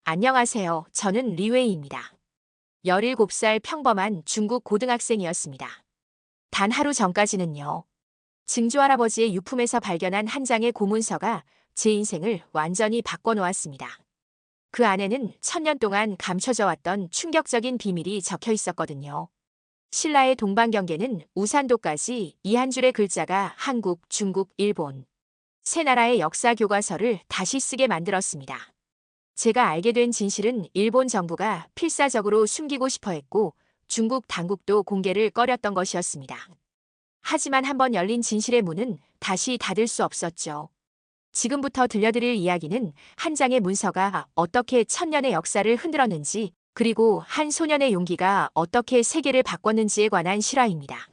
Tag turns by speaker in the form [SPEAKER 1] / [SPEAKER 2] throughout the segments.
[SPEAKER 1] 안녕하세요. 저는 리웨이입니다. 17살 평범한 중국 고등학생이었습니다. 단 하루 전까지는요. 증조할아버지의 유품에서 발견한 한 장의 고문서가 제 인생을 완전히 바꿔놓았습니다. 그 안에는 천년 동안 감춰져 왔던 충격적인 비밀이 적혀 있었거든요. 신라의 동방경계는 우산도까지 이 한 줄의 글자가 한국, 중국, 일본 세 나라의 역사 교과서를 다시 쓰게 만들었습니다. 제가 알게 된 진실은 일본 정부가 필사적으로 숨기고 싶어 했고 중국 당국도 공개를 꺼렸던 것이었습니다. 하지만 한번 열린 진실의 문은 다시 닫을 수 없었죠. 지금부터 들려드릴 이야기는 한 장의 문서가 어떻게 천년의 역사를 흔들었는지, 그리고 한 소년의 용기가 어떻게 세계를 바꿨는지에 관한 실화입니다.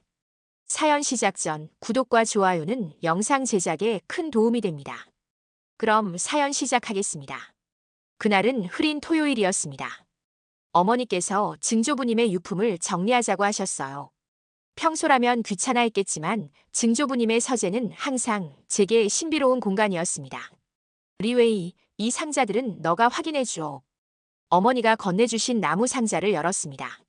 [SPEAKER 1] 사연 시작 전 구독과 좋아요는 영상 제작에 큰 도움이 됩니다. 그럼 사연 시작하겠습니다. 그날은 흐린 토요일이었습니다. 어머니께서 증조부님의 유품을 정리하자고 하셨어요. 평소라면 귀찮아했겠지만 증조부님의 서재는 항상 제게 신비로운 공간이었습니다. 리웨이, 이 상자들은 너가 확인해줘. 어머니가 건네주신 나무 상자를 열었습니다.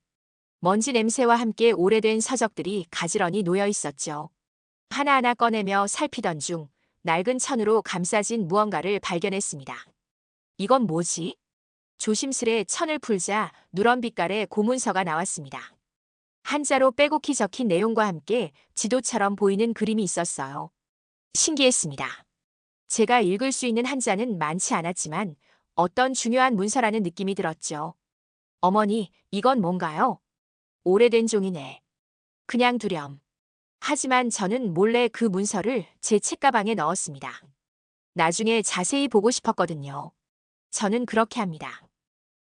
[SPEAKER 1] 먼지 냄새와 함께 오래된 서적들이 가지런히 놓여 있었죠. 하나하나 꺼내며 살피던 중 낡은 천으로 감싸진 무언가를 발견했습니다. 이건 뭐지? 조심스레 천을 풀자 누런 빛깔의 고문서가 나왔습니다. 한자로 빼곡히 적힌 내용과 함께 지도처럼 보이는 그림이 있었어요. 신기했습니다. 제가 읽을 수 있는 한자는 많지 않았지만 어떤 중요한 문서라는 느낌이 들었죠. 어머니, 이건 뭔가요? 오래된 종이네. 그냥 두렴. 하지만 저는 몰래 그 문서를 제 책가방에 넣었습니다. 나중에 자세히 보고 싶었거든요. 저는 그렇게 합니다.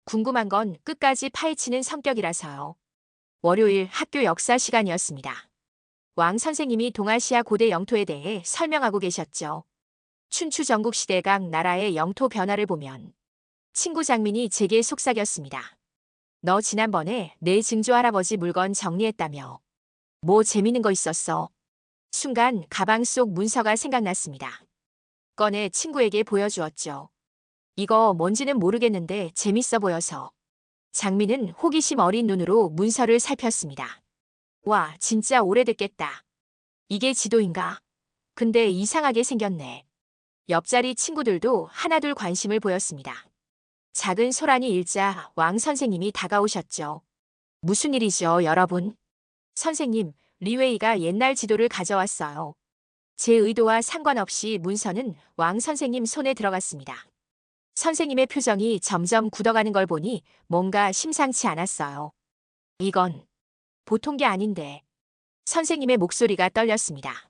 [SPEAKER 1] 궁금한 건 끝까지 파헤치는 성격이라서요. 월요일 학교 역사 시간이었습니다. 왕 선생님이 동아시아 고대 영토에 대해 설명하고 계셨죠. 춘추 전국시대 각 나라의 영토 변화를 보면 친구 장민이 제게 속삭였습니다. 너 지난번에 내 증조 할아버지 물건 정리했다며. 뭐 재밌는 거 있었어? 순간 가방 속 문서가 생각났습니다. 꺼내 친구에게 보여주었죠. 이거 뭔지는 모르겠는데 재밌어 보여서. 장민은 호기심 어린 눈으로 문서를 살폈습니다. 와, 진짜 오래됐겠다. 이게 지도인가? 근데 이상하게 생겼네. 옆자리 친구들도 하나둘 관심을 보였습니다. 작은 소란이 일자 왕 선생님이 다가오셨죠. 무슨 일이죠, 여러분? 선생님, 리웨이가 옛날 지도를 가져왔어요. 제 의도와 상관없이 문서는 왕 선생님 손에 들어갔습니다. 선생님의 표정이 점점 굳어가는 걸 보니 뭔가 심상치 않았어요. 이건 보통 게 아닌데. 선생님의 목소리가 떨렸습니다.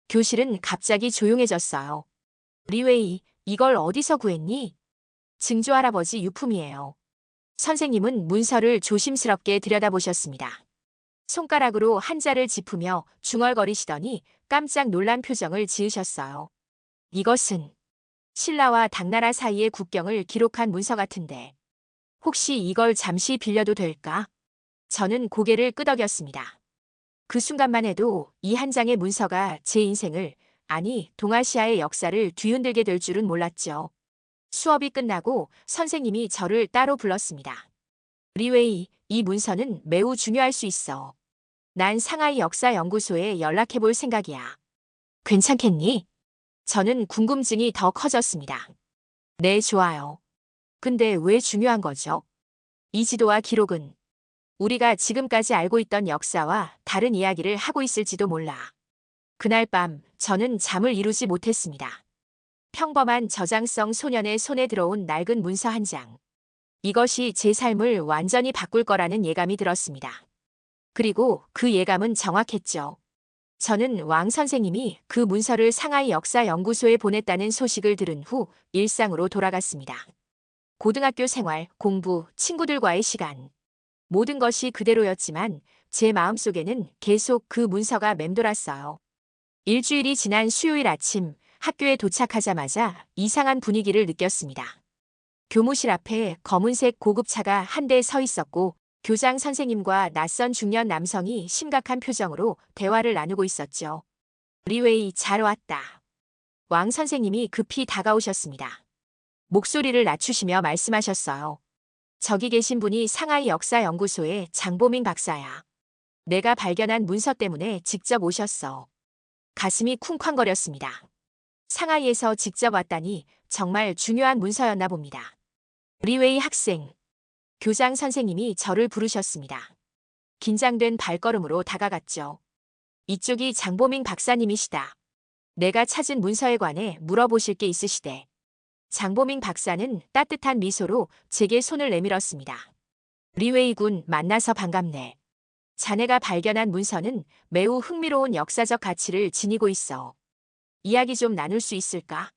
[SPEAKER 1] 교실은 갑자기 조용해졌어요. 리웨이, 이걸 어디서 구했니? 증조 할아버지 유품이에요. 선생님은 문서를 조심스럽게 들여다보셨습니다. 손가락으로 한자를 짚으며 중얼거리시더니 깜짝 놀란 표정을 지으셨어요. 이것은 신라와 당나라 사이의 국경을 기록한 문서 같은데 혹시 이걸 잠시 빌려도 될까? 저는 고개를 끄덕였습니다. 그 순간만 해도 이 한 장의 문서가 제 인생을, 아니 동아시아의 역사를 뒤흔들게 될 줄은 몰랐죠. 수업이 끝나고 선생님이 저를 따로 불렀습니다. 리웨이, 이 문서는 매우 중요할 수 있어. 난 상하이 역사연구소에 연락해 볼 생각이야. 괜찮겠니? 저는 궁금증이 더 커졌습니다. 네, 좋아요. 근데 왜 중요한 거죠? 이 지도와 기록은 우리가 지금까지 알고 있던 역사와 다른 이야기를 하고 있을지도 몰라. 그날 밤 저는 잠을 이루지 못했습니다. 평범한 저장성 소년의 손에 들어온 낡은 문서 한 장. 이것이 제 삶을 완전히 바꿀 거라는 예감이 들었습니다. 그리고 그 예감은 정확했죠. 저는 왕 선생님이 그 문서를 상하이 역사연구소에 보냈다는 소식을 들은 후 일상으로 돌아갔습니다. 고등학교 생활, 공부, 친구들과의 시간. 모든 것이 그대로였지만 제 마음속에는 계속 그 문서가 맴돌았어요. 일주일이 지난 수요일 아침 학교에 도착하자마자 이상한 분위기를 느꼈습니다. 교무실 앞에 검은색 고급차가 한 대 서 있었고 교장 선생님과 낯선 중년 남성이 심각한 표정으로 대화를 나누고 있었죠. 리웨이, 잘 왔다. 왕 선생님이 급히 다가오셨습니다. 목소리를 낮추시며 말씀하셨어요. 저기 계신 분이 상하이 역사연구소의 장보민 박사야. 내가 발견한 문서 때문에 직접 오셨어. 가슴이 쿵쾅거렸습니다. 상하이에서 직접 왔다니 정말 중요한 문서였나 봅니다. 리웨이 학생. 교장 선생님이 저를 부르셨습니다. 긴장된 발걸음으로 다가갔죠. 이쪽이 장보민 박사님이시다. 내가 찾은 문서에 관해 물어보실 게 있으시대. 장보민 박사는 따뜻한 미소로 제게 손을 내밀었습니다. 리웨이 군 만나서 반갑네. 자네가 발견한 문서는 매우 흥미로운 역사적 가치를 지니고 있어. 이야기 좀 나눌 수 있을까?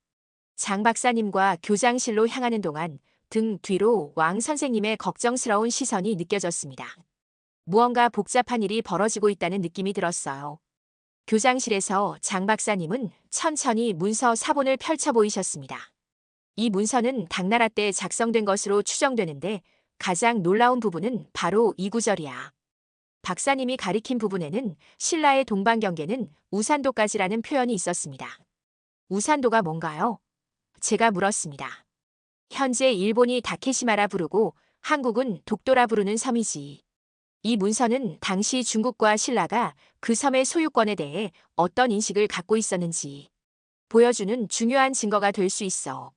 [SPEAKER 1] 장 박사님과 교장실로 향하는 동안 등 뒤로 왕 선생님의 걱정스러운 시선이 느껴졌습니다. 무언가 복잡한 일이 벌어지고 있다는 느낌이 들었어요. 교장실에서 장 박사님은 천천히 문서 사본을 펼쳐 보이셨습니다. 이 문서는 당나라 때 작성된 것으로 추정되는데 가장 놀라운 부분은 바로 이 구절이야. 박사님이 가리킨 부분에는 신라의 동방경계는 우산도까지라는 표현이 있었습니다. 우산도가 뭔가요? 제가 물었습니다. 현재 일본이 다케시마라 부르고 한국은 독도라 부르는 섬이지. 이 문서는 당시 중국과 신라가 그 섬의 소유권에 대해 어떤 인식을 갖고 있었는지 보여주는 중요한 증거가 될 수 있어.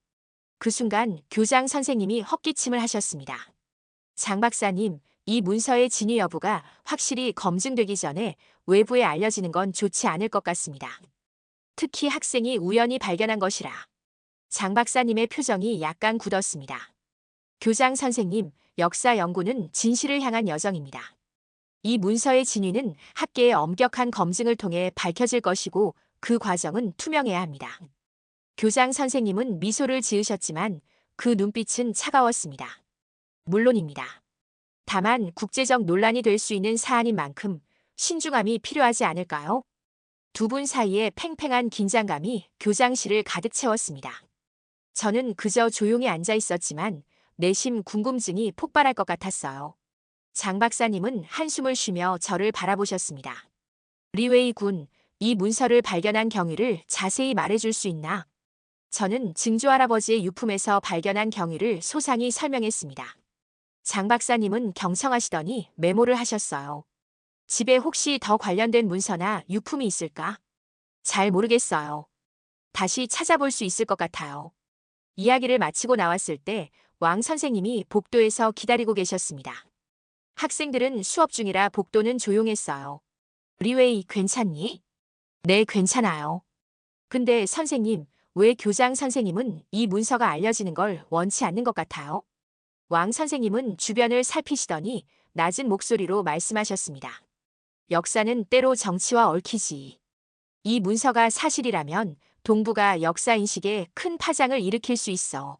[SPEAKER 1] 그 순간 교장 선생님이 헛기침을 하셨습니다. 장 박사님, 이 문서의 진위 여부가 확실히 검증되기 전에 외부에 알려지는 건 좋지 않을 것 같습니다. 특히 학생이 우연히 발견한 것이라. 장 박사님의 표정이 약간 굳었습니다. 교장 선생님, 역사 연구는 진실을 향한 여정입니다. 이 문서의 진위는 학계의 엄격한 검증을 통해 밝혀질 것이고 그 과정은 투명해야 합니다. 교장 선생님은 미소를 지으셨지만 그 눈빛은 차가웠습니다. 물론입니다. 다만 국제적 논란이 될 수 있는 사안인 만큼 신중함이 필요하지 않을까요? 두 분 사이에 팽팽한 긴장감이 교장실을 가득 채웠습니다. 저는 그저 조용히 앉아 있었지만 내심 궁금증이 폭발할 것 같았어요. 장 박사님은 한숨을 쉬며 저를 바라보셨습니다. 리웨이 군, 이 문서를 발견한 경위를 자세히 말해줄 수 있나? 저는 증조 할아버지의 유품에서 발견한 경위를 소상히 설명했습니다. 장 박사님은 경청하시더니 메모를 하셨어요. 집에 혹시 더 관련된 문서나 유품이 있을까? 잘 모르겠어요. 다시 찾아볼 수 있을 것 같아요. 이야기를 마치고 나왔을 때 왕 선생님이 복도에서 기다리고 계셨습니다. 학생들은 수업 중이라 복도는 조용했어요. 리웨이, 괜찮니? 네, 괜찮아요. 근데 선생님, 왜 교장 선생님은 이 문서가 알려지는 걸 원치 않는 것 같아요? 왕 선생님은 주변을 살피시더니 낮은 목소리로 말씀하셨습니다. 역사는 때로 정치와 얽히지. 이 문서가 사실이라면 동북아 역사인식에 큰 파장을 일으킬 수 있어.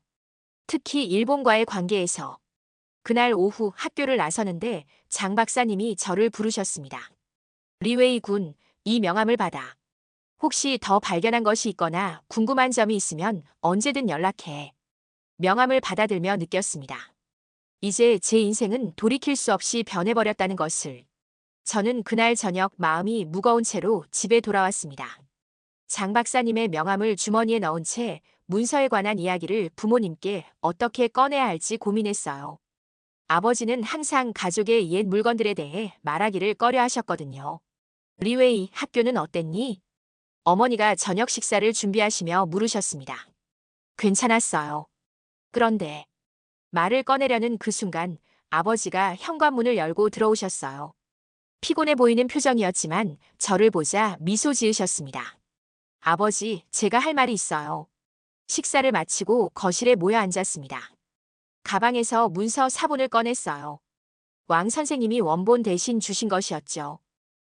[SPEAKER 1] 특히 일본과의 관계에서. 그날 오후 학교를 나서는데 장 박사님이 저를 부르셨습니다. 리웨이 군, 이 명함을 받아. 혹시 더 발견한 것이 있거나 궁금한 점이 있으면 언제든 연락해. 명함을 받아들며 느꼈습니다. 이제 제 인생은 돌이킬 수 없이 변해버렸다는 것을. 저는 그날 저녁 마음이 무거운 채로 집에 돌아왔습니다. 장 박사님의 명함을 주머니에 넣은 채 문서에 관한 이야기를 부모님께 어떻게 꺼내야 할지 고민했어요. 아버지는 항상 가족의 옛 물건들에 대해 말하기를 꺼려 하셨거든요. 리웨이, 학교는 어땠니? 어머니가 저녁 식사를 준비하시며 물으셨습니다. 괜찮았어요. 그런데 말을 꺼내려는 그 순간 아버지가 현관문을 열고 들어오셨어요. 피곤해 보이는 표정이었지만 저를 보자 미소 지으셨습니다. 아버지, 제가 할 말이 있어요. 식사를 마치고 거실에 모여 앉았습니다. 가방에서 문서 사본을 꺼냈어요. 왕 선생님이 원본 대신 주신 것이었죠.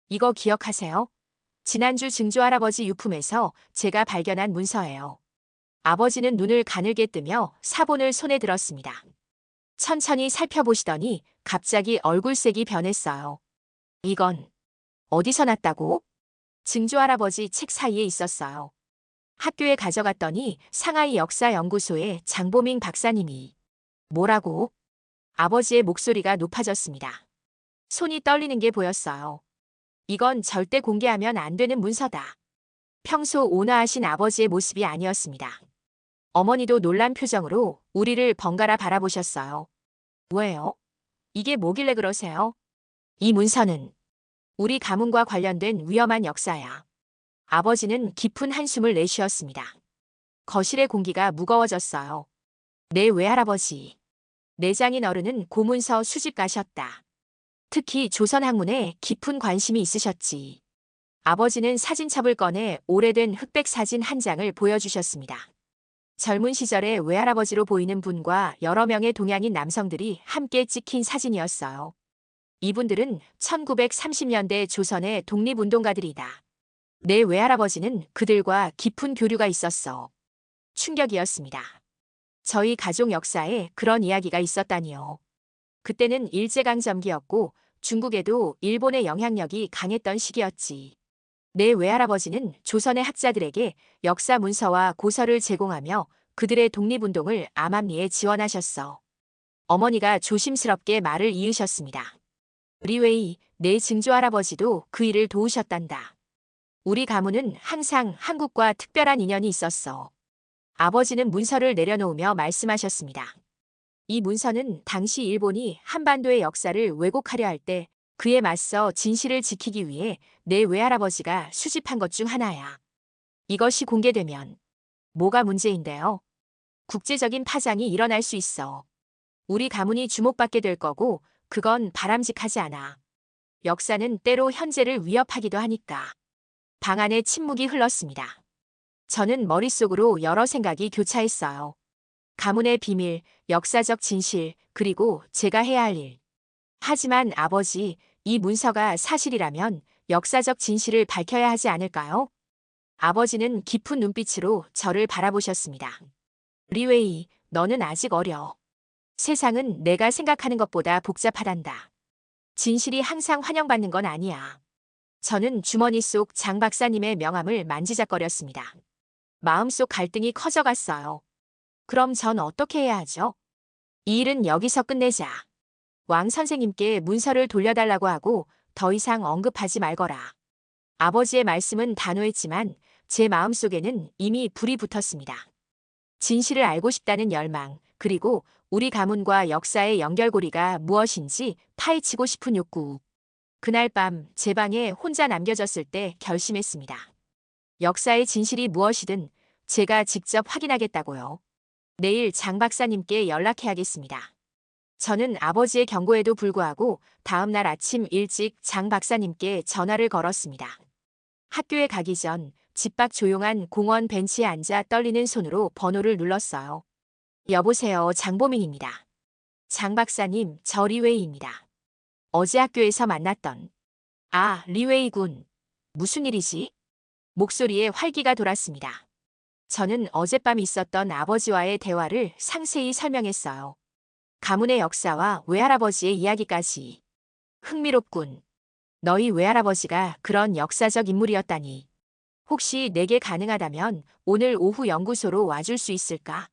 [SPEAKER 1] 이거 기억하세요? 지난주 증조 할아버지 유품에서 제가 발견한 문서예요. 아버지는 눈을 가늘게 뜨며 사본을 손에 들었습니다. 천천히 살펴보시더니 갑자기 얼굴색이 변했어요. 이건 어디서 났다고? 증조 할아버지 책 사이에 있었어요. 학교에 가져갔더니 상하이 역사연구소의 장보민 박사님이. 뭐라고? 아버지의 목소리가 높아졌습니다. 손이 떨리는 게 보였어요. 이건 절대 공개하면 안 되는 문서다. 평소 온화하신 아버지의 모습이 아니었습니다. 어머니도 놀란 표정으로 우리를 번갈아 바라보셨어요. 왜요? 이게 뭐길래 그러세요? 이 문서는 우리 가문과 관련된 위험한 역사야. 아버지는 깊은 한숨을 내쉬었습니다. 거실의 공기가 무거워졌어요. 내 외할아버지, 내장인 어른은 고문서 수집 가셨다. 특히 조선 학문에 깊은 관심이 있으셨지. 아버지는 사진첩을 꺼내 오래된 흑백 사진 한 장을 보여주셨습니다. 젊은 시절의 외할아버지로 보이는 분과 여러 명의 동양인 남성들이 함께 찍힌 사진이었어요. 이분들은 1930년대 조선의 독립운동가들이다. 내 외할아버지는 그들과 깊은 교류가 있었어. 충격이었습니다. 저희 가족 역사에 그런 이야기가 있었다니요. 그때는 일제강점기였고 중국에도 일본의 영향력이 강했던 시기였지. 내 외할아버지는 조선의 학자들에게 역사 문서와 고서를 제공하며 그들의 독립운동을 암암리에 지원하셨어. 어머니가 조심스럽게 말을 이으셨습니다. 리웨이, 내 증조할아버지도 그 일을 도우셨단다. 우리 가문은 항상 한국과 특별한 인연이 있었어. 아버지는 문서를 내려놓으며 말씀하셨습니다. 이 문서는 당시 일본이 한반도의 역사를 왜곡하려 할 때 그에 맞서 진실을 지키기 위해 내 외할아버지가 수집한 것 중 하나야. 이것이 공개되면 뭐가 문제인데요? 국제적인 파장이 일어날 수 있어. 우리 가문이 주목받게 될 거고 그건 바람직하지 않아. 역사는 때로 현재를 위협하기도 하니까. 방 안에 침묵이 흘렀습니다. 저는 머릿속으로 여러 생각이 교차했어요. 가문의 비밀, 역사적 진실, 그리고 제가 해야 할 일. 하지만 아버지, 이 문서가 사실이라면 역사적 진실을 밝혀야 하지 않을까요? 아버지는 깊은 눈빛으로 저를 바라보셨습니다. 리웨이, 너는 아직 어려. 세상은 내가 생각하는 것보다 복잡하단다. 진실이 항상 환영받는 건 아니야. 저는 주머니 속 장 박사님의 명함을 만지작거렸습니다. 마음속 갈등이 커져갔어요. 그럼 전 어떻게 해야 하죠? 이 일은 여기서 끝내자. 왕 선생님께 문서를 돌려달라고 하고 더 이상 언급하지 말거라. 아버지의 말씀은 단호했지만 제 마음속에는 이미 불이 붙었습니다. 진실을 알고 싶다는 열망, 그리고 우리 가문과 역사의 연결고리가 무엇인지 파헤치고 싶은 욕구. 그날 밤 제 방에 혼자 남겨졌을 때 결심했습니다. 역사의 진실이 무엇이든 제가 직접 확인하겠다고요. 내일 장 박사님께 연락해야겠습니다. 저는 아버지의 경고에도 불구하고 다음 날 아침 일찍 장 박사님께 전화를 걸었습니다. 학교에 가기 전 집 밖 조용한 공원 벤치에 앉아 떨리는 손으로 번호를 눌렀어요. 여보세요, 장보민입니다. 장 박사님, 저 리웨이입니다. 어제 학교에서 만났던. 아, 리웨이군. 무슨 일이지? 목소리에 활기가 돌았습니다. 저는 어젯밤 있었던 아버지와의 대화를 상세히 설명했어요. 가문의 역사와 외할아버지의 이야기까지. 흥미롭군. 너희 외할아버지가 그런 역사적 인물이었다니. 혹시 내게 가능하다면 오늘 오후 연구소로 와줄 수 있을까?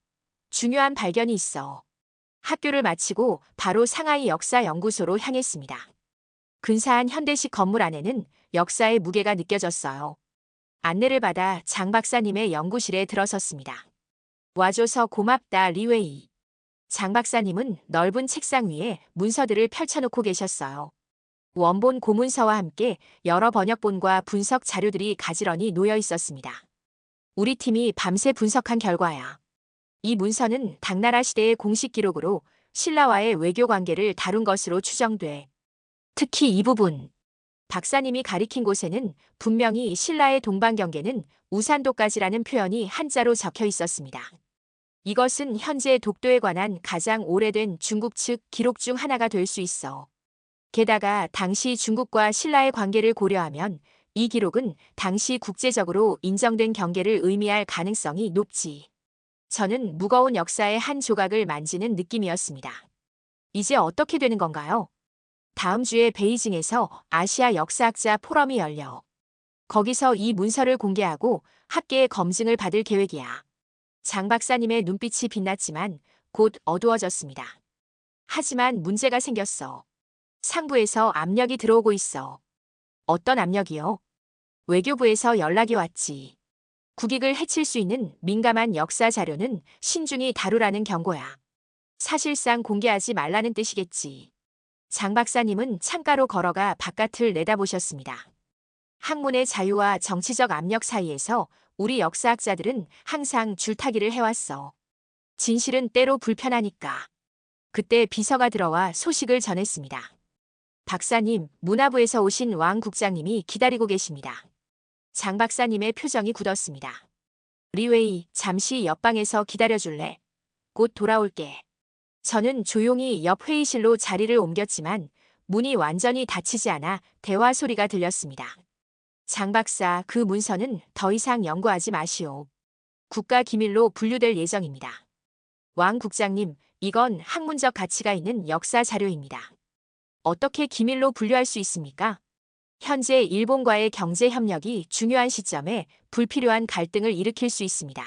[SPEAKER 1] 중요한 발견이 있어. 학교를 마치고 바로 상하이 역사연구소로 향했습니다. 근사한 현대식 건물 안에는 역사의 무게가 느껴졌어요. 안내를 받아 장 박사님의 연구실에 들어섰습니다. 와줘서 고맙다, 리웨이. 장 박사님은 넓은 책상 위에 문서들을 펼쳐놓고 계셨어요. 원본 고문서와 함께 여러 번역본과 분석 자료들이 가지런히 놓여 있었습니다. 우리 팀이 밤새 분석한 결과야. 이 문서는 당나라 시대의 공식 기록으로 신라와의 외교 관계를 다룬 것으로 추정돼. 특히 이 부분. 박사님이 가리킨 곳에는 분명히 신라의 동방 경계는 우산도까지라는 표현이 한자로 적혀 있었습니다. 이것은 현재 독도에 관한 가장 오래된 중국 측 기록 중 하나가 될 수 있어. 게다가 당시 중국과 신라의 관계를 고려하면 이 기록은 당시 국제적으로 인정된 경계를 의미할 가능성이 높지. 저는 무거운 역사의 한 조각을 만지는 느낌이었습니다. 이제 어떻게 되는 건가요? 다음 주에 베이징에서 아시아 역사학자 포럼이 열려. 거기서 이 문서를 공개하고 학계의 검증을 받을 계획이야. 장 박사님의 눈빛이 빛났지만 곧 어두워졌습니다. 하지만 문제가 생겼어. 상부에서 압력이 들어오고 있어. 어떤 압력이요? 외교부에서 연락이 왔지. 국익을 해칠 수 있는 민감한 역사 자료는 신중히 다루라는 경고야. 사실상 공개하지 말라는 뜻이겠지. 장 박사님은 창가로 걸어가 바깥을 내다보셨습니다. 학문의 자유와 정치적 압력 사이에서 우리 역사학자들은 항상 줄타기를 해왔어. 진실은 때로 불편하니까. 그때 비서가 들어와 소식을 전했습니다. 박사님, 문화부에서 오신 왕 국장님이 기다리고 계십니다. 장 박사님의 표정이 굳었습니다. 리웨이, 잠시 옆방에서 기다려줄래? 곧 돌아올게. 저는 조용히 옆 회의실로 자리를 옮겼지만 문이 완전히 닫히지 않아 대화 소리가 들렸습니다. 장 박사, 그 문서는 더 이상 연구하지 마시오. 국가기밀로 분류될 예정입니다. 왕 국장님, 이건 학문적 가치가 있는 역사 자료입니다. 어떻게 기밀로 분류할 수 있습니까? 현재 일본과의 경제 협력이 중요한 시점에 불필요한 갈등을 일으킬 수 있습니다.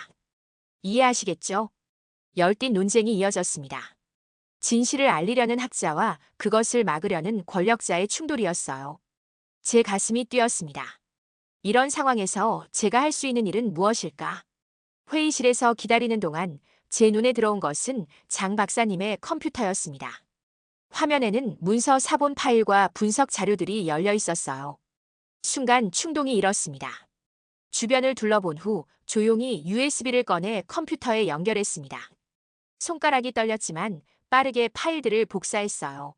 [SPEAKER 1] 이해하시겠죠? 열띤 논쟁이 이어졌습니다. 진실을 알리려는 학자와 그것을 막으려는 권력자의 충돌이었어요. 제 가슴이 뛰었습니다. 이런 상황에서 제가 할 수 있는 일은 무엇일까? 회의실에서 기다리는 동안 제 눈에 들어온 것은 장 박사님의 컴퓨터였습니다. 화면에는 문서 사본 파일과 분석 자료들이 열려 있었어요. 순간 충동이 일었습니다. 주변을 둘러본 후 조용히 USB를 꺼내 컴퓨터에 연결했습니다. 손가락이 떨렸지만 빠르게 파일들을 복사했어요.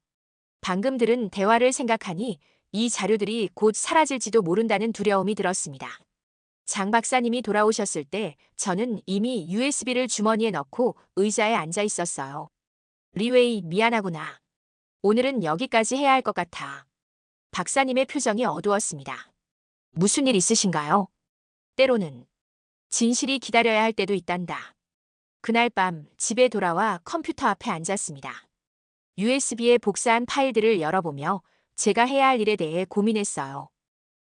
[SPEAKER 1] 방금 들은 대화를 생각하니 이 자료들이 곧 사라질지도 모른다는 두려움이 들었습니다. 장 박사님이 돌아오셨을 때 저는 이미 USB를 주머니에 넣고 의자에 앉아 있었어요. 리웨이, 미안하구나. 오늘은 여기까지 해야 할 것 같아. 박사님의 표정이 어두웠습니다. 무슨 일 있으신가요? 때로는 진실이 기다려야 할 때도 있단다. 그날 밤 집에 돌아와 컴퓨터 앞에 앉았습니다. USB에 복사한 파일들을 열어보며 제가 해야 할 일에 대해 고민했어요.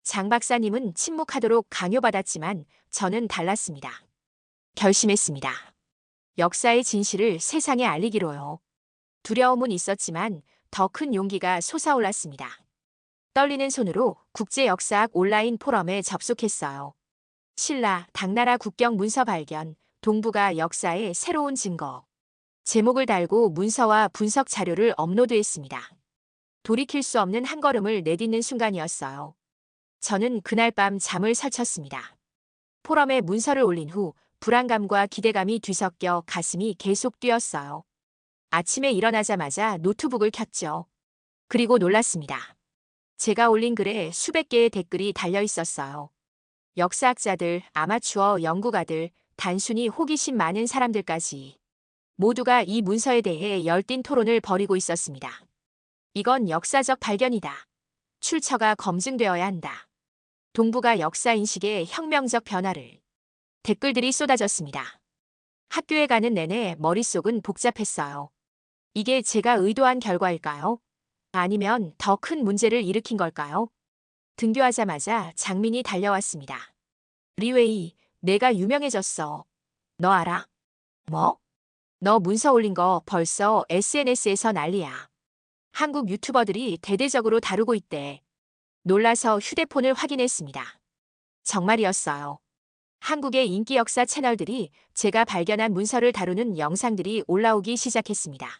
[SPEAKER 1] 장 박사님은 침묵하도록 강요받았지만 저는 달랐습니다. 결심했습니다. 역사의 진실을 세상에 알리기로요. 두려움은 있었지만 더 큰 용기가 솟아올랐습니다. 떨리는 손으로 국제역사학 온라인 포럼에 접속했어요. 신라, 당나라 국경 문서 발견, 동북아 역사의 새로운 증거. 제목을 달고 문서와 분석 자료를 업로드했습니다. 돌이킬 수 없는 한 걸음을 내딛는 순간이었어요. 저는 그날 밤 잠을 설쳤습니다. 포럼에 문서를 올린 후 불안감과 기대감이 뒤섞여 가슴이 계속 뛰었어요. 아침에 일어나자마자 노트북을 켰죠. 그리고 놀랐습니다. 제가 올린 글에 수백 개의 댓글이 달려 있었어요. 역사학자들, 아마추어 연구가들, 단순히 호기심 많은 사람들까지 모두가 이 문서에 대해 열띤 토론을 벌이고 있었습니다. 이건 역사적 발견이다. 출처가 검증되어야 한다. 동북아 역사인식의 혁명적 변화를. 댓글들이 쏟아졌습니다. 학교에 가는 내내 머릿속은 복잡했어요. 이게 제가 의도한 결과일까요? 아니면 더 큰 문제를 일으킨 걸까요? 등교하자마자 장민이 달려왔습니다. 리웨이, 내가 유명해졌어. 너 알아? 뭐? 너 문서 올린 거 벌써 SNS에서 난리야. 한국 유튜버들이 대대적으로 다루고 있대. 놀라서 휴대폰을 확인했습니다. 정말이었어요. 한국의 인기 역사 채널들이 제가 발견한 문서를 다루는 영상들이 올라오기 시작했습니다.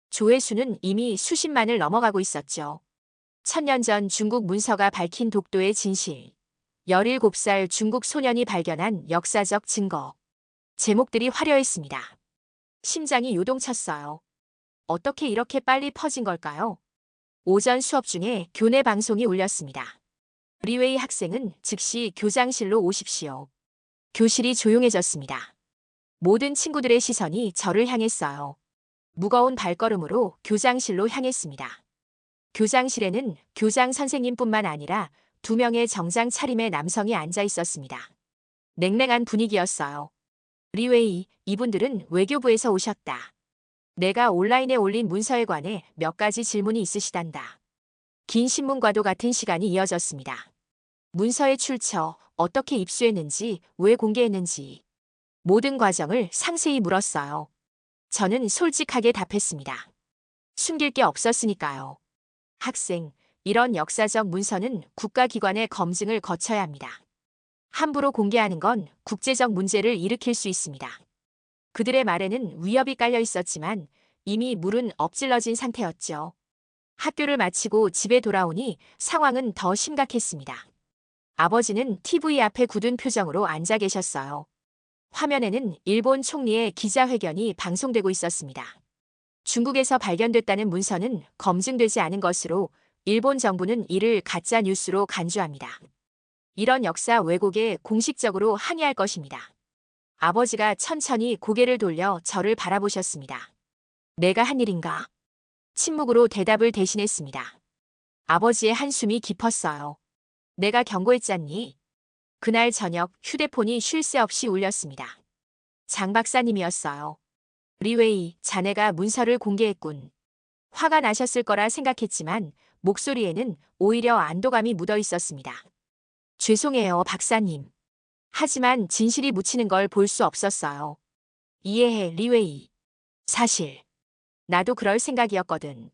[SPEAKER 1] 조회수는 이미 수십만을 넘어가고 있었죠. 1000년 전 중국 문서가 밝힌 독도의 진실. 17살 중국 소년이 발견한 역사적 증거. 제목들이 화려했습니다. 심장이 요동쳤어요. 어떻게 이렇게 빨리 퍼진 걸까요? 오전 수업 중에 교내 방송이 울렸습니다. 리웨이 학생은 즉시 교장실로 오십시오. 교실이 조용해졌습니다. 모든 친구들의 시선이 저를 향했어요. 무거운 발걸음으로 교장실로 향했습니다. 교장실에는 교장 선생님뿐만 아니라 2명의 정장 차림의 남성이 앉아 있었습니다. 냉랭한 분위기였어요. 리웨이, 이분들은 외교부에서 오셨다. 내가 온라인에 올린 문서에 관해 몇 가지 질문이 있으시단다. 긴 신문과도 같은 시간이 이어졌습니다. 문서의 출처, 어떻게 입수했는지, 왜 공개했는지 모든 과정을 상세히 물었어요. 저는 솔직하게 답했습니다. 숨길 게 없었으니까요. 학생, 이런 역사적 문서는 국가기관의 검증을 거쳐야 합니다. 함부로 공개하는 건 국제적 문제를 일으킬 수 있습니다. 그들의 말에는 위협이 깔려 있었지만 이미 물은 엎질러진 상태였죠. 학교를 마치고 집에 돌아오니 상황은 더 심각했습니다. 아버지는 TV 앞에 굳은 표정으로 앉아 계셨어요. 화면에는 일본 총리의 기자회견이 방송되고 있었습니다. 중국에서 발견됐다는 문서는 검증되지 않은 것으로 일본 정부는 이를 가짜 뉴스로 간주합니다. 이런 역사 왜곡에 공식적으로 항의할 것입니다. 아버지가 천천히 고개를 돌려 저를 바라보셨습니다. 내가 한 일인가? 침묵으로 대답을 대신했습니다. 아버지의 한숨이 깊었어요. 내가 경고했잖니? 그날 저녁 휴대폰이 쉴 새 없이 울렸습니다. 장 박사님이었어요. 리웨이, 자네가 문서를 공개했군. 화가 나셨을 거라 생각했지만 목소리에는 오히려 안도감이 묻어 있었습니다. 죄송해요, 박사님. 하지만 진실이 묻히는 걸 볼 수 없었어요. 이해해, 리웨이. 사실 나도 그럴 생각이었거든.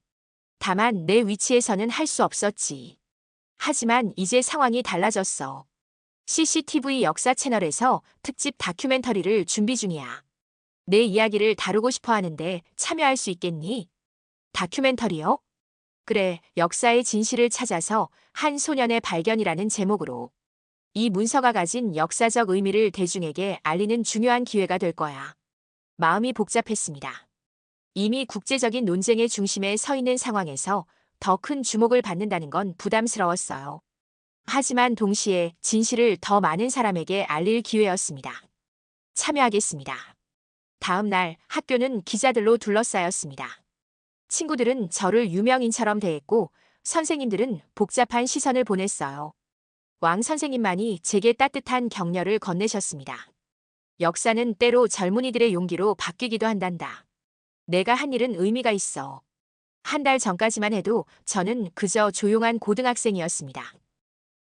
[SPEAKER 1] 다만 내 위치에서는 할 수 없었지. 하지만 이제 상황이 달라졌어. CCTV 역사 채널에서 특집 다큐멘터리를 준비 중이야. 내 이야기를 다루고 싶어 하는데 참여할 수 있겠니? 다큐멘터리요? 그래, 역사의 진실을 찾아서 한 소년의 발견이라는 제목으로. 이 문서가 가진 역사적 의미를 대중에게 알리는 중요한 기회가 될 거야. 마음이 복잡했습니다. 이미 국제적인 논쟁의 중심에 서 있는 상황에서 더 큰 주목을 받는다는 건 부담스러웠어요. 하지만 동시에 진실을 더 많은 사람에게 알릴 기회였습니다. 참여하겠습니다. 다음 날 학교는 기자들로 둘러싸였습니다. 친구들은 저를 유명인처럼 대했고 선생님들은 복잡한 시선을 보냈어요. 왕 선생님만이 제게 따뜻한 격려를 건네셨습니다. 역사는 때로 젊은이들의 용기로 바뀌기도 한단다. 내가 한 일은 의미가 있어. 한 달 전까지만 해도 저는 그저 조용한 고등학생이었습니다.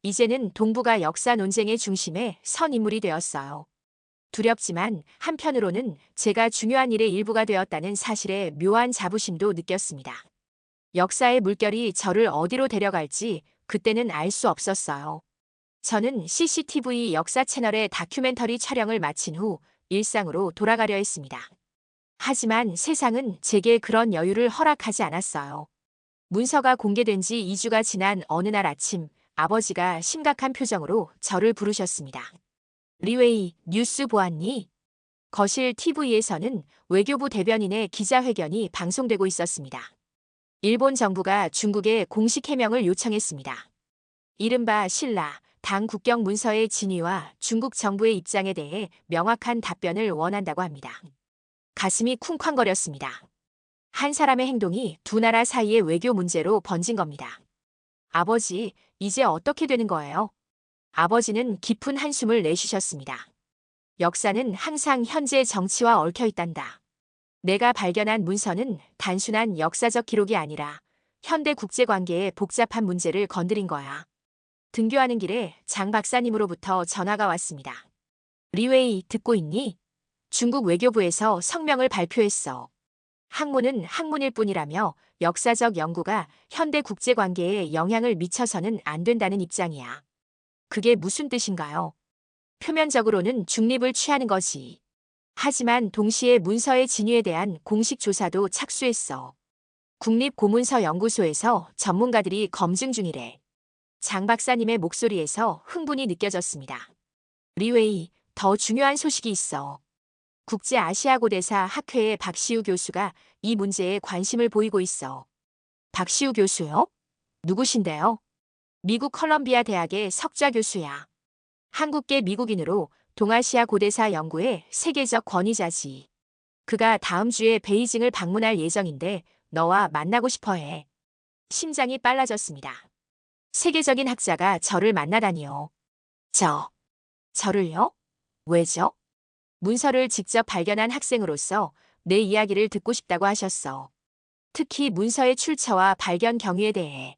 [SPEAKER 1] 이제는 동북아 역사 논쟁의 중심에 선 인물이 되었어요. 두렵지만 한편으로는 제가 중요한 일의 일부가 되었다는 사실에 묘한 자부심도 느꼈습니다. 역사의 물결이 저를 어디로 데려갈지 그때는 알 수 없었어요. 저는 CCTV 역사 채널의 다큐멘터리 촬영을 마친 후 일상으로 돌아가려 했습니다. 하지만 세상은 제게 그런 여유를 허락하지 않았어요. 문서가 공개된 지 2주가 지난 어느 날 아침, 아버지가 심각한 표정으로 저를 부르셨습니다. 리웨이, 뉴스 보았니? 거실 TV에서는 외교부 대변인의 기자회견이 방송되고 있었습니다. 일본 정부가 중국에 공식 해명을 요청했습니다. 이른바 신라, 당 국경 문서의 진위와 중국 정부의 입장에 대해 명확한 답변을 원한다고 합니다. 가슴이 쿵쾅거렸습니다. 한 사람의 행동이 두 나라 사이의 외교 문제로 번진 겁니다. 아버지, 이제 어떻게 되는 거예요? 아버지는 깊은 한숨을 내쉬셨습니다. 역사는 항상 현재 정치와 얽혀 있단다. 내가 발견한 문서는 단순한 역사적 기록이 아니라 현대 국제관계의 복잡한 문제를 건드린 거야. 등교하는 길에 장 박사님으로부터 전화가 왔습니다. 리웨이, 듣고 있니? 중국 외교부에서 성명을 발표했어. 학문은 학문일 뿐이라며 역사적 연구가 현대 국제관계에 영향을 미쳐서는 안 된다는 입장이야. 그게 무슨 뜻인가요? 표면적으로는 중립을 취하는 거지. 하지만 동시에 문서의 진위에 대한 공식 조사도 착수했어. 국립고문서연구소에서 전문가들이 검증 중이래. 장 박사님의 목소리에서 흥분이 느껴졌습니다. 리웨이, 더 중요한 소식이 있어. 국제아시아고대사 학회의 박시우 교수가 이 문제에 관심을 보이고 있어. 박시우 교수요? 누구신데요? 미국 컬럼비아 대학의 석좌 교수야. 한국계 미국인으로 동아시아 고대사 연구의 세계적 권위자지. 그가 다음 주에 베이징을 방문할 예정인데 너와 만나고 싶어 해. 심장이 빨라졌습니다. 세계적인 학자가 저를 만나다니요. 저를요? 왜죠? 문서를 직접 발견한 학생으로서 내 이야기를 듣고 싶다고 하셨어. 특히 문서의 출처와 발견 경위에 대해.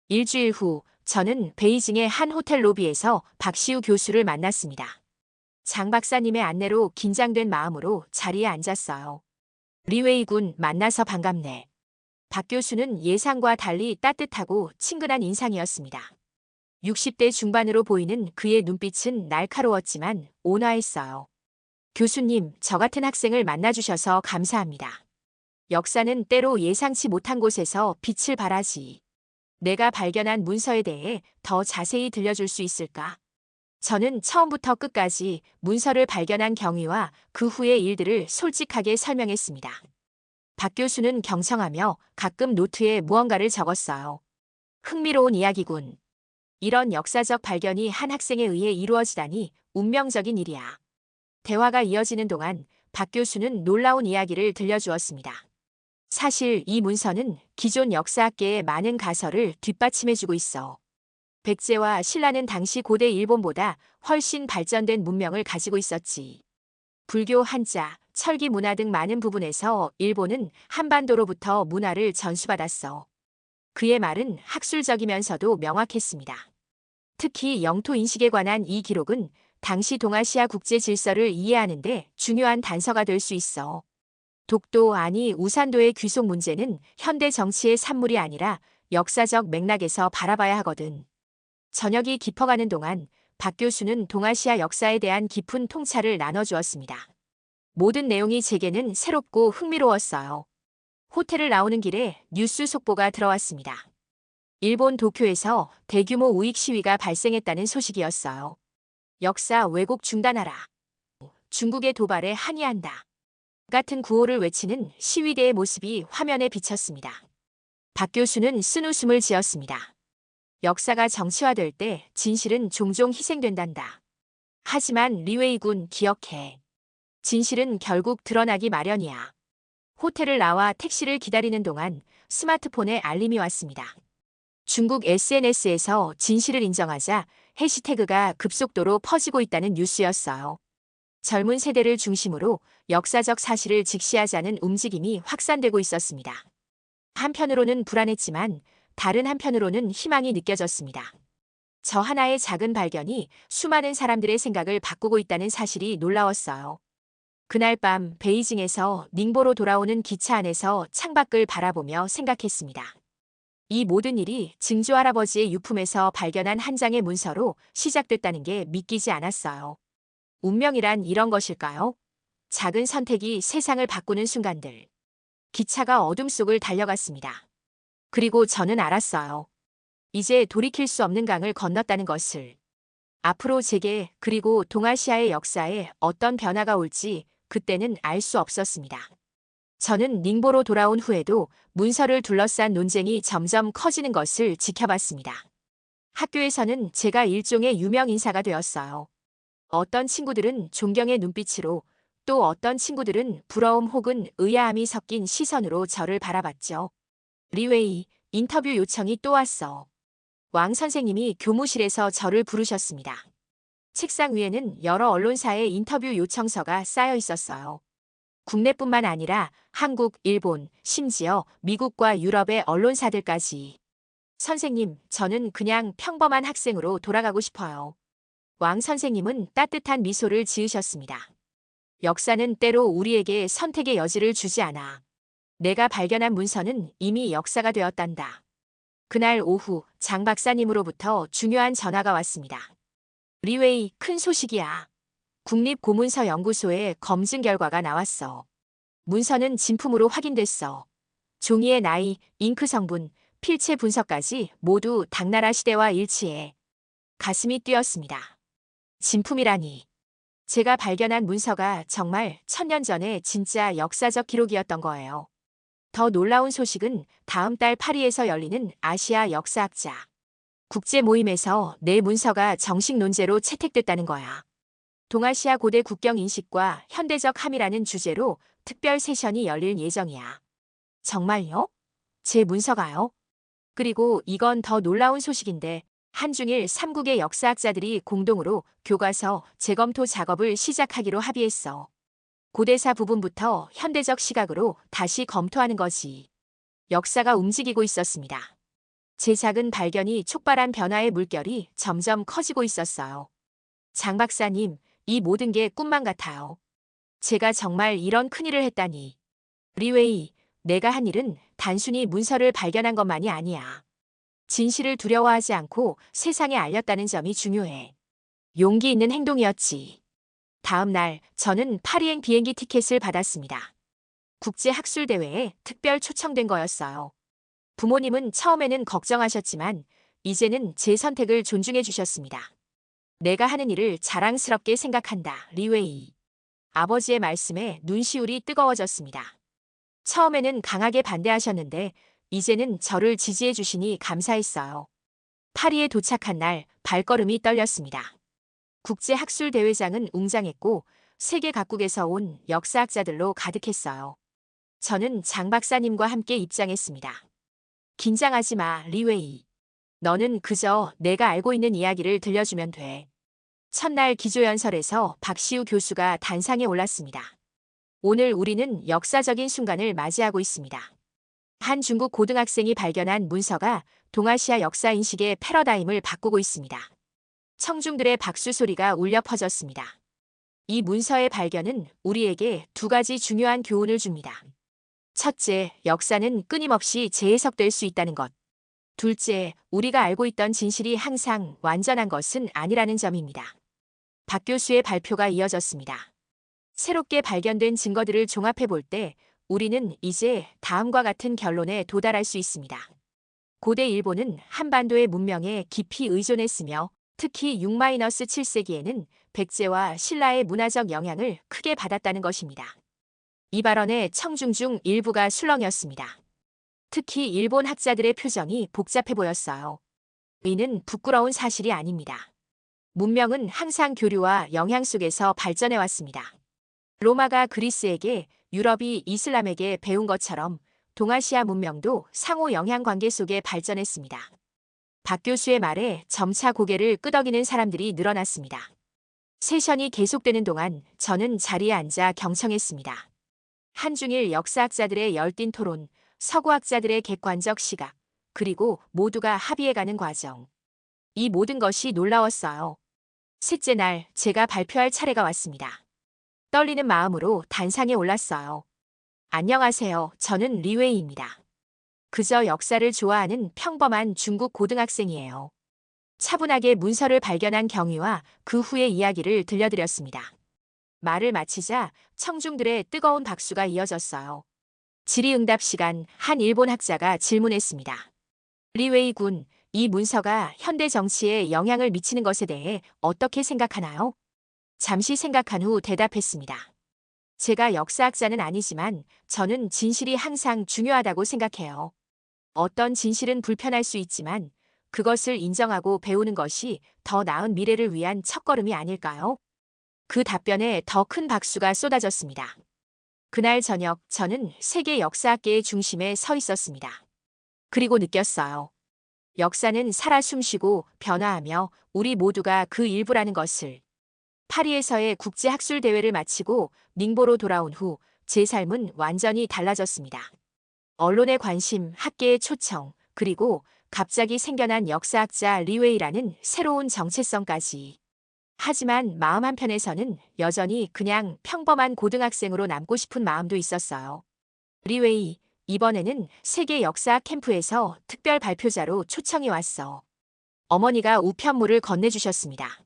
[SPEAKER 1] 일주일 후 저는 베이징의 한 호텔 로비에서 박시우 교수를 만났습니다. 장 박사님의 안내로 긴장된 마음으로 자리에 앉았어요. 리웨이 군, 만나서 반갑네. 박 교수는 예상과 달리 따뜻하고 친근한 인상이었습니다. 60대 중반으로 보이는 그의 눈빛은 날카로웠지만 온화했어요. 교수님, 저 같은 학생을 만나주셔서 감사합니다. 역사는 때로 예상치 못한 곳에서 빛을 발하지. 내가 발견한 문서에 대해 더 자세히 들려줄 수 있을까? 저는 처음부터 끝까지 문서를 발견한 경위와 그 후의 일들을 솔직하게 설명했습니다. 박 교수는 경청하며 가끔 노트에 무언가를 적었어요. 흥미로운 이야기군. 이런 역사적 발견이 한 학생에 의해 이루어지다니 운명적인 일이야. 대화가 이어지는 동안 박 교수는 놀라운 이야기를 들려주었습니다. 사실 이 문서는 기존 역사학계의 많은 가설을 뒷받침해주고 있어. 백제와 신라는 당시 고대 일본보다 훨씬 발전된 문명을 가지고 있었지. 불교, 한자, 철기 문화 등 많은 부분에서 일본은 한반도로부터 문화를 전수받았어. 그의 말은 학술적이면서도 명확했습니다. 특히 영토 인식에 관한 이 기록은 당시 동아시아 국제 질서를 이해하는 데 중요한 단서가 될 수 있어. 독도 아니 우산도의 귀속 문제는 현대 정치의 산물이 아니라 역사적 맥락에서 바라봐야 하거든. 저녁이 깊어가는 동안 박 교수는 동아시아 역사에 대한 깊은 통찰을 나눠주었습니다. 모든 내용이 제게는 새롭고 흥미로웠어요. 호텔을 나오는 길에 뉴스 속보가 들어왔습니다. 일본 도쿄에서 대규모 우익 시위가 발생했다는 소식이었어요. 역사 왜곡 중단하라. 중국의 도발에 항의한다. 같은 구호를 외치는 시위대의 모습이 화면에 비쳤습니다. 박 교수는 쓴웃음을 지었습니다. 역사가 정치화될 때 진실은 종종 희생된단다. 하지만 리웨이 군 기억해. 진실은 결국 드러나기 마련이야. 호텔을 나와 택시를 기다리는 동안 스마트폰에 알림이 왔습니다. 중국 SNS에서 진실을 인정하자 해시태그가 급속도로 퍼지고 있다는 뉴스였어요. 젊은 세대를 중심으로 역사적 사실을 직시하자는 움직임이 확산되고 있었습니다. 한편으로는 불안했지만 다른 한편으로는 희망이 느껴졌습니다. 저 하나의 작은 발견이 수많은 사람들의 생각을 바꾸고 있다는 사실이 놀라웠어요. 그날 밤 베이징에서 닝보로 돌아오는 기차 안에서 창밖을 바라보며 생각했습니다. 이 모든 일이 증조 할아버지의 유품에서 발견한 한 장의 문서로 시작됐다는 게 믿기지 않았어요. 운명이란 이런 것일까요? 작은 선택이 세상을 바꾸는 순간들. 기차가 어둠 속을 달려갔습니다. 그리고 저는 알았어요. 이제 돌이킬 수 없는 강을 건넜다는 것을. 앞으로 제게 그리고 동아시아의 역사에 어떤 변화가 올지 그때는 알 수 없었습니다. 저는 닝보로 돌아온 후에도 문서를 둘러싼 논쟁이 점점 커지는 것을 지켜봤습니다. 학교에서는 제가 일종의 유명 인사가 되었어요. 어떤 친구들은 존경의 눈빛으로 또 어떤 친구들은 부러움 혹은 의아함이 섞인 시선으로 저를 바라봤죠. 리웨이, 인터뷰 요청이 또 왔어. 왕 선생님이 교무실에서 저를 부르셨습니다. 책상 위에는 여러 언론사의 인터뷰 요청서가 쌓여 있었어요. 국내뿐만 아니라 한국, 일본, 심지어 미국과 유럽의 언론사들까지. 선생님, 저는 그냥 평범한 학생으로 돌아가고 싶어요. 왕 선생님은 따뜻한 미소를 지으셨습니다. 역사는 때로 우리에게 선택의 여지를 주지 않아. 내가 발견한 문서는 이미 역사가 되었단다. 그날 오후 장 박사님으로부터 중요한 전화가 왔습니다. 리웨이, 큰 소식이야. 국립고문서연구소의 검증 결과가 나왔어. 문서는 진품으로 확인됐어. 종이의 나이, 잉크 성분, 필체 분석까지 모두 당나라 시대와 일치해. 가슴이 뛰었습니다. 진품이라니. 제가 발견한 문서가 정말 1000년 전에 진짜 역사적 기록이었던 거예요. 더 놀라운 소식은 다음 달 파리에서 열리는 아시아 역사학자 국제 모임에서 내 문서가 정식 논제로 채택됐다는 거야. 동아시아 고대 국경 인식과 현대적 함이라는 주제로 특별 세션이 열릴 예정이야. 정말요? 제 문서가요? 그리고 이건 더 놀라운 소식인데 한중일 3국의 역사학자들이 공동으로 교과서 재검토 작업을 시작하기로 합의했어. 고대사 부분부터 현대적 시각으로 다시 검토하는 거지. 역사가 움직이고 있었습니다. 제 작은 발견이 촉발한 변화의 물결이 점점 커지고 있었어요. 장 박사님, 이 모든 게 꿈만 같아요. 제가 정말 이런 큰일을 했다니. 리웨이, 내가 한 일은 단순히 문서를 발견한 것만이 아니야. 진실을 두려워하지 않고 세상에 알렸다는 점이 중요해. 용기 있는 행동이었지. 다음 날 저는 파리행 비행기 티켓을 받았습니다. 국제학술대회에 특별 초청된 거였어요. 부모님은 처음에는 걱정하셨지만 이제는 제 선택을 존중해 주셨습니다. 내가 하는 일을 자랑스럽게 생각한다, 리웨이. 아버지의 말씀에 눈시울이 뜨거워졌습니다. 처음에는 강하게 반대하셨는데 이제는 저를 지지해 주시니 감사했어요. 파리에 도착한 날 발걸음이 떨렸습니다. 국제학술대회장은 웅장했고 세계 각국에서 온 역사학자들로 가득했어요. 저는 장 박사님과 함께 입장했습니다. 긴장하지 마, 리웨이. 너는 그저 내가 알고 있는 이야기를 들려주면 돼. 첫날 기조연설에서 박시우 교수가 단상에 올랐습니다. 오늘 우리는 역사적인 순간을 맞이하고 있습니다. 한 중국 고등학생이 발견한 문서가 동아시아 역사 인식의 패러다임을 바꾸고 있습니다. 청중들의 박수 소리가 울려 퍼졌습니다. 이 문서의 발견은 우리에게 두 가지 중요한 교훈을 줍니다. 첫째, 역사는 끊임없이 재해석될 수 있다는 것. 둘째, 우리가 알고 있던 진실이 항상 완전한 것은 아니라는 점입니다. 박 교수의 발표가 이어졌습니다. 새롭게 발견된 증거들을 종합해 볼 때 우리는 이제 다음과 같은 결론에 도달할 수 있습니다. 고대 일본은 한반도의 문명에 깊이 의존했으며 특히 6-7세기에는 백제와 신라의 문화적 영향을 크게 받았다는 것입니다. 이 발언에 청중 중 일부가 술렁였습니다. 특히 일본 학자들의 표정이 복잡해 보였어요. 이는 부끄러운 사실이 아닙니다. 문명은 항상 교류와 영향 속에서 발전해 왔습니다. 로마가 그리스에게, 유럽이 이슬람에게 배운 것처럼 동아시아 문명도 상호 영향 관계 속에 발전했습니다. 박 교수의 말에 점차 고개를 끄덕이는 사람들이 늘어났습니다. 세션이 계속되는 동안 저는 자리에 앉아 경청했습니다. 한중일 역사학자들의 열띤 토론, 서구학자들의 객관적 시각, 그리고 모두가 합의해가는 과정. 이 모든 것이 놀라웠어요. 셋째 날 제가 발표할 차례가 왔습니다. 떨리는 마음으로 단상에 올랐어요. 안녕하세요. 저는 리웨이입니다. 그저 역사를 좋아하는 평범한 중국 고등학생이에요. 차분하게 문서를 발견한 경위와 그 후의 이야기를 들려드렸습니다. 말을 마치자 청중들의 뜨거운 박수가 이어졌어요. 질의응답 시간, 한 일본 학자가 질문했습니다. 리웨이 군, 이 문서가 현대 정치에 영향을 미치는 것에 대해 어떻게 생각하나요? 잠시 생각한 후 대답했습니다. 제가 역사학자는 아니지만 저는 진실이 항상 중요하다고 생각해요. 어떤 진실은 불편할 수 있지만 그것을 인정하고 배우는 것이 더 나은 미래를 위한 첫걸음이 아닐까요? 그 답변에 더 큰 박수가 쏟아졌습니다. 그날 저녁 저는 세계 역사학계의 중심에 서 있었습니다. 그리고 느꼈어요. 역사는 살아 숨쉬고 변화하며 우리 모두가 그 일부라는 것을. 파리에서의 국제학술대회를 마치고 닝보로 돌아온 후 제 삶은 완전히 달라졌습니다. 언론의 관심, 학계의 초청, 그리고 갑자기 생겨난 역사학자 리웨이라는 새로운 정체성까지. 하지만 마음 한편에서는 여전히 그냥 평범한 고등학생으로 남고 싶은 마음도 있었어요. 리웨이, 이번에는 세계 역사학 캠프에서 특별 발표자로 초청이 왔어. 어머니가 우편물을 건네주셨습니다.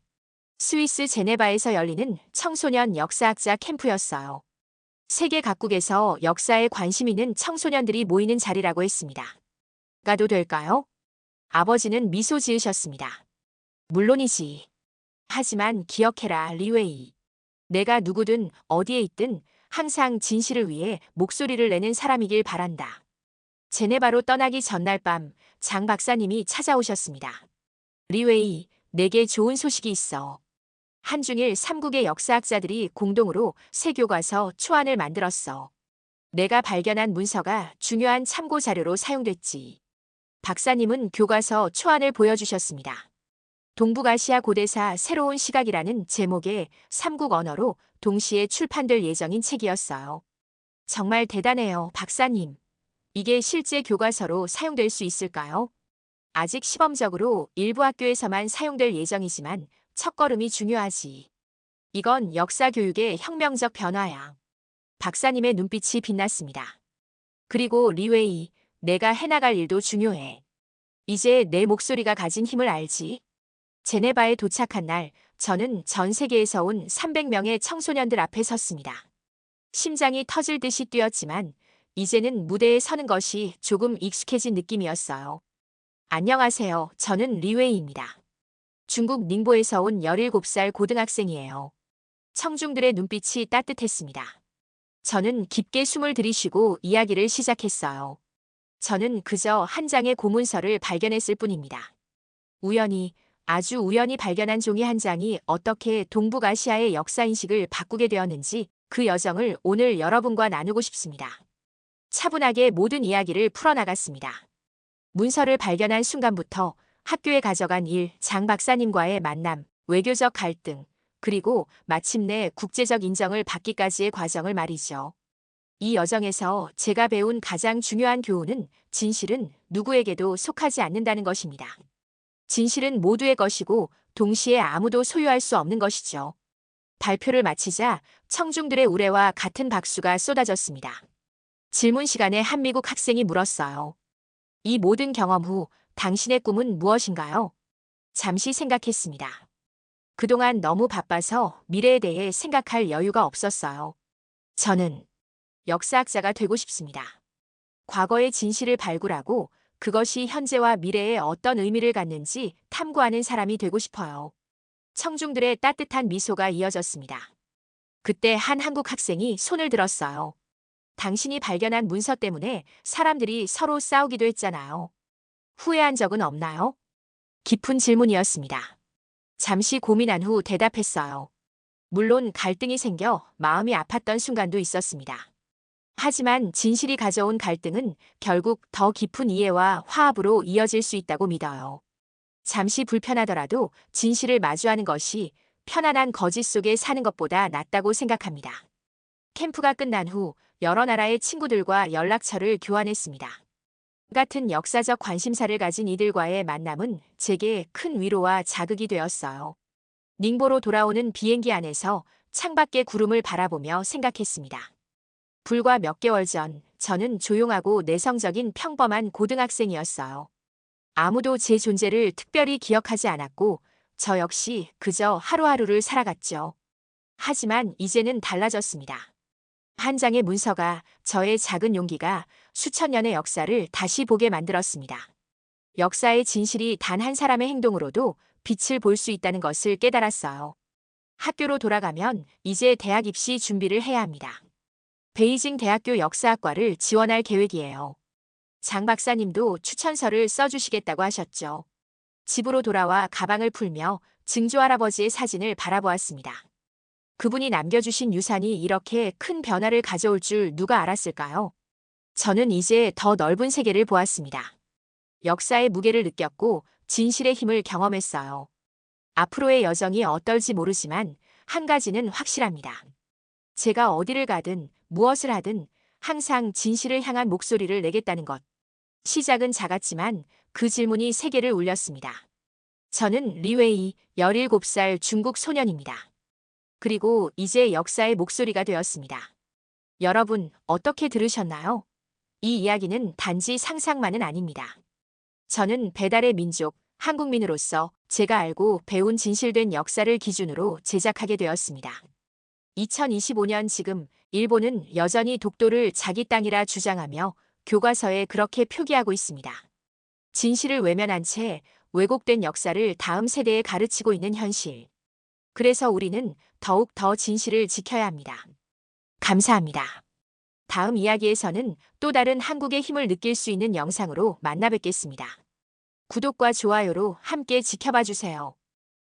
[SPEAKER 1] 스위스 제네바에서 열리는 청소년 역사학자 캠프였어요. 세계 각국에서 역사에 관심 있는 청소년들이 모이는 자리라고 했습니다. 가도 될까요? 아버지는 미소 지으셨습니다. 물론이지. 하지만 기억해라, 리웨이. 내가 누구든 어디에 있든 항상 진실을 위해 목소리를 내는 사람이길 바란다. 제네바로 떠나기 전날 밤 장 박사님이 찾아오셨습니다. 리웨이, 내게 좋은 소식이 있어. 한중일 3국의 역사학자들이 공동으로 새 교과서 초안을 만들었어. 내가 발견한 문서가 중요한 참고 자료로 사용됐지. 박사님은 교과서 초안을 보여주셨습니다. 동북아시아 고대사 새로운 시각이라는 제목의 3국 언어로 동시에 출판될 예정인 책이었어요. 정말 대단해요, 박사님. 이게 실제 교과서로 사용될 수 있을까요? 아직 시범적으로 일부 학교에서만 사용될 예정이지만 첫걸음이 중요하지. 이건 역사 교육의 혁명적 변화야. 박사님의 눈빛이 빛났습니다. 그리고 리웨이, 내가 해나갈 일도 중요해. 이제 내 목소리가 가진 힘을 알지. 제네바에 도착한 날, 저는 전 세계에서 온 300명의 청소년들 앞에 섰습니다. 심장이 터질 듯이 뛰었지만, 이제는 무대에 서는 것이 조금 익숙해진 느낌이었어요. 안녕하세요. 저는 리웨이입니다. 중국 닝보에서 온 17살 고등학생이에요. 청중들의 눈빛이 따뜻했습니다. 저는 깊게 숨을 들이쉬고 이야기를 시작했어요. 저는 그저 한 장의 고문서를 발견했을 뿐입니다. 우연히, 아주 우연히 발견한 종이 한 장이 어떻게 동북아시아의 역사인식을 바꾸게 되었는지 그 여정을 오늘 여러분과 나누고 싶습니다. 차분하게 모든 이야기를 풀어나갔습니다. 문서를 발견한 순간부터 학교에 가져간 일, 장 박사님과의 만남, 외교적 갈등, 그리고 마침내 국제적 인정을 받기까지의 과정을 말이죠. 이 여정에서 제가 배운 가장 중요한 교훈은 진실은 누구에게도 속하지 않는다는 것입니다. 진실은 모두의 것이고 동시에 아무도 소유할 수 없는 것이죠. 발표를 마치자 청중들의 우레와 같은 박수가 쏟아졌습니다. 질문 시간에 한 미국 학생이 물었어요. 이 모든 경험 후 당신의 꿈은 무엇인가요? 잠시 생각했습니다. 그동안 너무 바빠서 미래에 대해 생각할 여유가 없었어요. 저는 역사학자가 되고 싶습니다. 과거의 진실을 발굴하고 그것이 현재와 미래에 어떤 의미를 갖는지 탐구하는 사람이 되고 싶어요. 청중들의 따뜻한 미소가 이어졌습니다. 그때 한 한국 학생이 손을 들었어요. 당신이 발견한 문서 때문에 사람들이 서로 싸우기도 했잖아요. 후회한 적은 없나요? 깊은 질문이었습니다. 잠시 고민한 후 대답했어요. 물론 갈등이 생겨 마음이 아팠던 순간도 있었습니다. 하지만 진실이 가져온 갈등은 결국 더 깊은 이해와 화합으로 이어질 수 있다고 믿어요. 잠시 불편하더라도 진실을 마주하는 것이 편안한 거짓 속에 사는 것보다 낫다고 생각합니다. 캠프가 끝난 후 여러 나라의 친구들과 연락처를 교환했습니다. 같은 역사적 관심사를 가진 이들과의 만남은 제게 큰 위로와 자극이 되었어요. 닝보로 돌아오는 비행기 안에서 창밖의 구름을 바라보며 생각했습니다. 불과 몇 개월 전, 저는 조용하고 내성적인 평범한 고등학생이었어요. 아무도 제 존재를 특별히 기억하지 않았고, 저 역시 그저 하루하루를 살아갔죠. 하지만 이제는 달라졌습니다. 한 장의 문서가 저의 작은 용기가 수천 년의 역사를 다시 보게 만들었습니다. 역사의 진실이 단 한 사람의 행동으로도 빛을 볼 수 있다는 것을 깨달았어요. 학교로 돌아가면 이제 대학 입시 준비를 해야 합니다. 베이징 대학교 역사학과를 지원할 계획이에요. 장 박사님도 추천서를 써주시겠다고 하셨죠. 집으로 돌아와 가방을 풀며 증조 할아버지의 사진을 바라보았습니다. 그분이 남겨주신 유산이 이렇게 큰 변화를 가져올 줄 누가 알았을까요? 저는 이제 더 넓은 세계를 보았습니다. 역사의 무게를 느꼈고 진실의 힘을 경험했어요. 앞으로의 여정이 어떨지 모르지만 한 가지는 확실합니다. 제가 어디를 가든 무엇을 하든 항상 진실을 향한 목소리를 내겠다는 것. 시작은 작았지만 그 질문이 세계를 울렸습니다. 저는 리웨이, 17살 중국 소년입니다. 그리고 이제 역사의 목소리가 되었습니다. 여러분, 어떻게 들으셨나요? 이 이야기는 단지 상상만은 아닙니다. 저는 배달의 민족, 한국민으로서 제가 알고 배운 진실된 역사를 기준으로 제작하게 되었습니다. 2025년 지금 일본은 여전히 독도를 자기 땅이라 주장하며 교과서에 그렇게 표기하고 있습니다. 진실을 외면한 채 왜곡된 역사를 다음 세대에 가르치고 있는 현실. 그래서 우리는 더욱 더 진실을 지켜야 합니다. 감사합니다. 다음 이야기에서는 또 다른 한국의 힘을 느낄 수 있는 영상으로 만나 뵙겠습니다. 구독과 좋아요로 함께 지켜봐 주세요.